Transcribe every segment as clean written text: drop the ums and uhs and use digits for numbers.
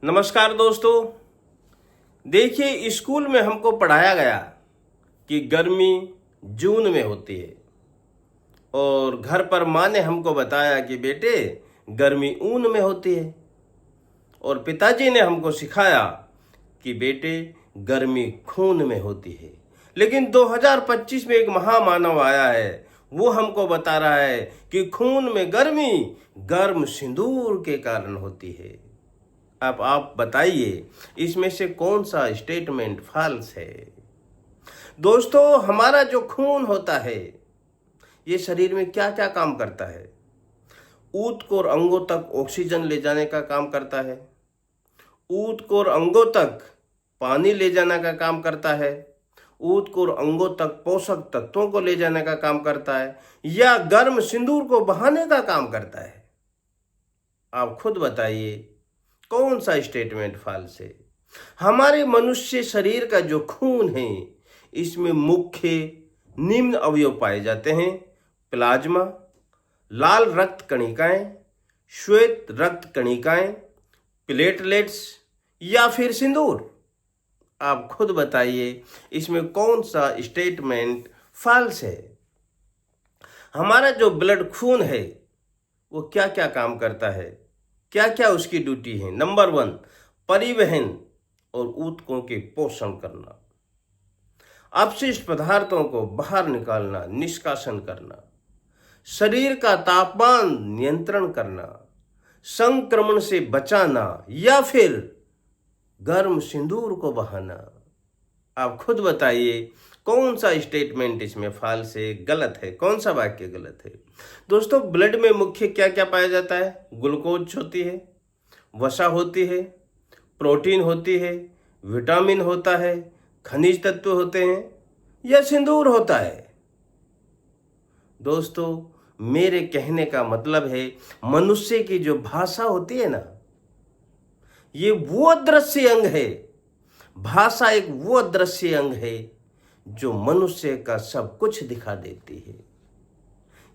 नमस्कार दोस्तों। देखिए, स्कूल में हमको पढ़ाया गया कि गर्मी जून में होती है और घर पर माँ ने हमको बताया कि बेटे गर्मी ऊन में होती है और पिताजी ने हमको सिखाया कि बेटे गर्मी खून में होती है। लेकिन 2025 में एक महामानव आया है, वो हमको बता रहा है कि खून में गर्मी गर्म सिंदूर के कारण होती है। अब आप बताइए इसमें से कौन सा स्टेटमेंट फॉल्स है। दोस्तों, हमारा जो खून होता है ये शरीर में क्या क्या काम करता है। ऊतक और अंगों तक ऑक्सीजन ले जाने का काम करता है, ऊतक और अंगों तक पानी ले जाने का काम करता है, ऊतक और अंगों तक पोषक तत्वों को ले जाने का काम करता है, या गर्म सिंदूर को बहाने का काम करता है। आप खुद बताइए कौन सा स्टेटमेंट फॉल्स है। हमारे मनुष्य शरीर का जो खून है इसमें मुख्य निम्न अवयव पाए जाते हैं: प्लाज्मा, लाल रक्त कणिकाएं, श्वेत रक्त कणिकाएं, प्लेटलेट्स या फिर सिंदूर। आप खुद बताइए इसमें कौन सा स्टेटमेंट फॉल्स है। हमारा जो ब्लड खून है वो क्या क्या काम करता है, क्या क्या उसकी ड्यूटी है। नंबर 1, परिवहन और ऊतकों के पोषण करना, अपशिष्ट पदार्थों को बाहर निकालना, निष्कासन करना, शरीर का तापमान नियंत्रण करना, संक्रमण से बचाना या फिर गर्म सिंदूर को बहाना। आप खुद बताइए कौन सा स्टेटमेंट इसमें फॉल्स है, गलत है, कौन सा वाक्य गलत है। दोस्तों, ब्लड में मुख्य क्या क्या पाया जाता है? ग्लूकोज होती है, वसा होती है, प्रोटीन होती है, विटामिन होता है, खनिज तत्व होते हैं या सिंदूर होता है। दोस्तों, मेरे कहने का मतलब है मनुष्य की जो भाषा होती है ना, ये वो अदृश्य अंग है। भाषा एक वो अदृश्य अंग है जो मनुष्य का सब कुछ दिखा देती है।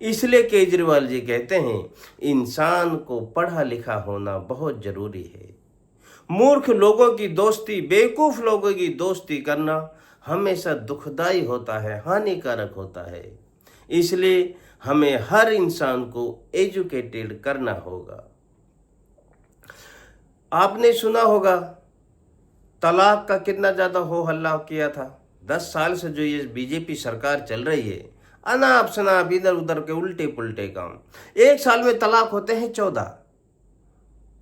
इसलिए केजरीवाल जी कहते हैं इंसान को पढ़ा लिखा होना बहुत जरूरी है। मूर्ख लोगों की दोस्ती, बेवकूफ लोगों की दोस्ती करना हमेशा दुखदाई होता है, हानिकारक होता है। इसलिए हमें हर इंसान को एजुकेटेड करना होगा। आपने सुना होगा तलाक का कितना ज्यादा हो हल्ला किया था। 10 साल से जो ये बीजेपी सरकार चल रही है, अनाप शनाप इधर उधर के उल्टे पुल्टे काम। 1 साल में तलाक होते हैं 14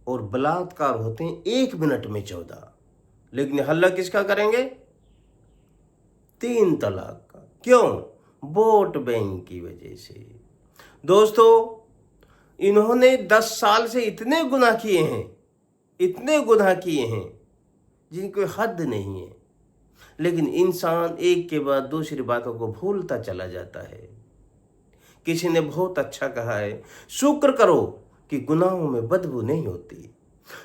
और बलात्कार होते हैं 1 मिनट में 14। लेकिन हल्ला किसका करेंगे? 3 तलाक का। क्यों? वोट बैंक की वजह से। दोस्तों, इन्होंने 10 साल से इतने गुनाह किए हैं, इतने गुनाह किए हैं जिनकी हद नहीं है। लेकिन इंसान एक के बाद दूसरी बातों को भूलता चला जाता है। किसी ने बहुत अच्छा कहा है, शुक्र करो कि गुनाहों में बदबू नहीं होती,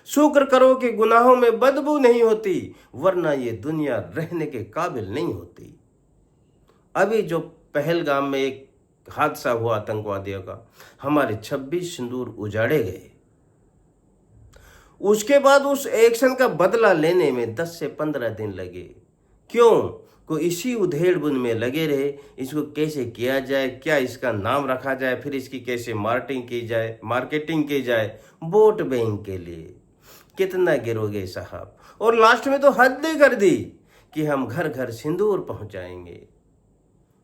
शुक्र करो कि गुनाहों में बदबू नहीं होती, वरना ये दुनिया रहने के काबिल नहीं होती। अभी जो पहलगाम में एक हादसा हुआ आतंकवादियों का, हमारे 26 सिंदूर उजाड़े गए। उसके बाद उस एक्शन का बदला लेने में 10 से 15 दिन लगे। क्यों? को इसी उधेड़-बुन में लगे रहे, इसको कैसे किया जाए, क्या इसका नाम रखा जाए, फिर इसकी कैसे मार्केटिंग की जाए वोट बैंक के लिए। कितना गिरोगे साहब। और लास्ट में तो हद ही कर दी कि हम घर घर सिंदूर पहुंचाएंगे।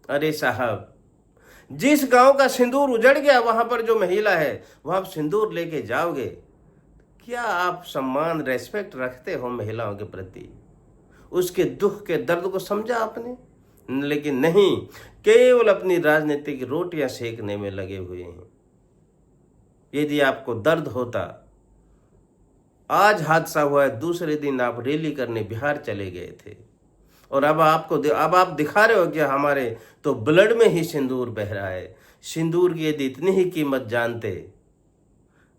अरे साहब, जिस गांव का सिंदूर उजड़ गया वहां पर जो महिला है वहां सिंदूर लेके जाओगे, क्या आप सम्मान, रेस्पेक्ट रखते हो महिलाओं के प्रति? उसके दुख के दर्द को समझा आपने? लेकिन नहीं, केवल अपनी राजनीतिक रोटियां सेकने में लगे हुए हैं। यदि आपको दर्द होता, आज हादसा हुआ है, दूसरे दिन आप रैली करने बिहार चले गए थे और अब आप दिखा रहे हो कि हमारे तो ब्लड में ही सिंदूर बह रहा है। सिंदूर की यदि इतनी ही कीमत जानते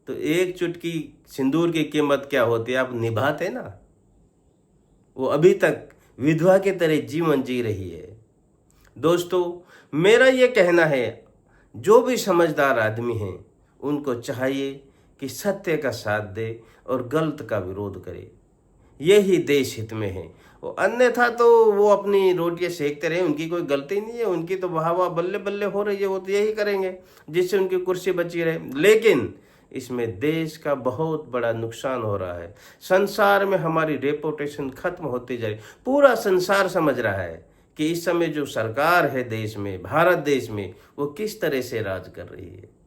तो एक चुटकी सिंदूर की कीमत क्या होती है आप निभाते ना। वो अभी तक विधवा की तरह जीवन जी रही है। दोस्तों, मेरा ये कहना है जो भी समझदार आदमी हैं उनको चाहिए कि सत्य का साथ दे और गलत का विरोध करे, यही देश हित में है। वो अन्यथा तो वो अपनी रोटियां सेकते रहे, उनकी कोई गलती नहीं है, उनकी तो वाह वाह बल्ले बल्ले हो रही है, वो तो यही करेंगे जिससे उनकी कुर्सी बची रहे। लेकिन इसमें देश का बहुत बड़ा नुकसान हो रहा है। संसार में हमारी रेपुटेशन खत्म होती जा रही। पूरा संसार समझ रहा है कि इस समय जो सरकार है देश में, भारत देश में, वो किस तरह से राज कर रही है।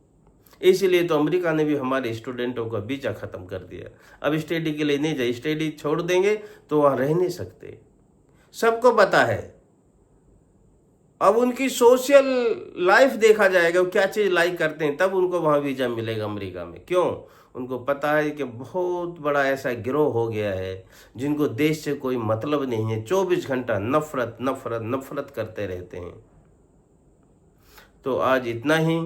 इसलिए तो अमेरिका ने भी हमारे स्टूडेंटों का वीजा खत्म कर दिया। अब स्टडी के लिए नहीं जाए, स्टडी छोड़ देंगे तो वहां रह नहीं सकते, सबको पता है। अब उनकी सोशल लाइफ देखा जाएगा, वो क्या चीज लाइक करते हैं, तब उनको वहां वीजा मिलेगा अमेरिका में। क्यों? उनको पता है कि बहुत बड़ा ऐसा गिरोह हो गया है जिनको देश से कोई मतलब नहीं है, 24 घंटा नफरत नफरत नफरत करते रहते हैं। तो आज इतना ही।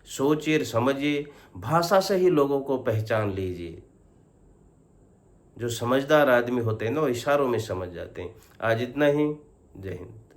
सोचिए, समझिए, भाषा से ही लोगों को पहचान लीजिए। जो समझदार आदमी होते हैं ना, वो इशारों में समझ जाते हैं। आज इतना ही। जय हिंद।